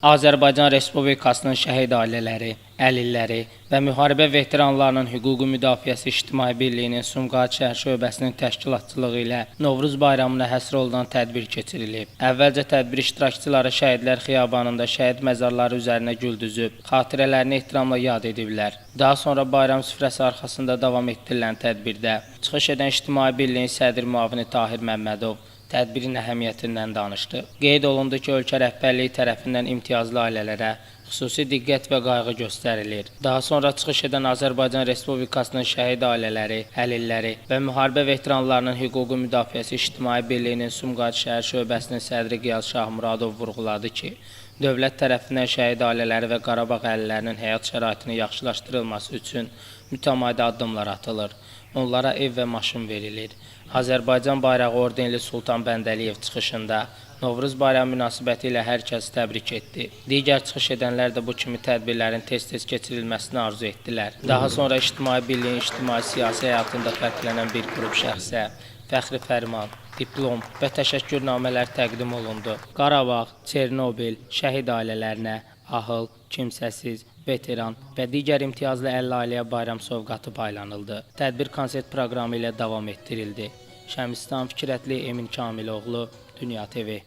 Azərbaycan Respublikasının şəhid ailələri, əlilləri və müharibə veteranlarının hüquqi müdafiəsi İctimai Birliyinin Sumqayıt şəhər şöbəsinin təşkilatçılığı ilə Novruz bayramına həsr olunan tədbir keçirilib. Əvvəlcə tədbir iştirakçıları Şəhidlər Xiyabanında şəhid məzarları üzərinə gül düzüb, xatirələrini ehtiramla yad ediblər. Daha sonra bayram süfrəsi arxasında davam etdirilən tədbirdə çıxış edən İctimai Birliyin sədr müavini Tahir Məmmədov tədbirin əhəmiyyətindən danışdı. Qeyd olundu ki, ölkə rəhbərliyi tərəfindən imtiyazlı ailələrə xüsusi diqqət və qayğı göstərilir. Daha sonra çıxış edən Azərbaycan Respublikasının şəhid ailələri, əlilləri və müharibə veteranlarının hüquqi müdafiəsi İctimai Birliyinin Sumqayıt şəhər şöbəsinin sədri Qiyas Şahmuradov vurğuladı ki, dövlət tərəfindən şəhid ailələri və Qarabağ əhalilərinin həyat şəraitinin yaxşılaşdırılması üçün mütəmadi addımlar atılır. Onlara ev və maşın verilir. Azərbaycan bayrağı ordenli Sultan Bəndəliyev çıxışında Novruz bayramı münasibəti ilə hər kəsi təbrik etdi. Digər çıxış edənlər də bu kimi tədbirlərin tez-tez keçirilməsini arzu etdilər. Daha sonra İctimai Birliyin ictimai-siyasi həyatında fərqlənən bir qrup şəxsə fəxri fərman, diplom və təşəkkürnamələr təqdim olundu. Qarabağ, Çernobil, şəhid ailələrinə, ahıl, kimsəsiz, veteran və digər imtiyazlı 50 ailəyə bayram sovqatı paylanıldı. Tədbir konsert proqramı ilə davam etdirildi. Şəmistan Fikrətli, Emin Kamiloğlu, Dünya TV.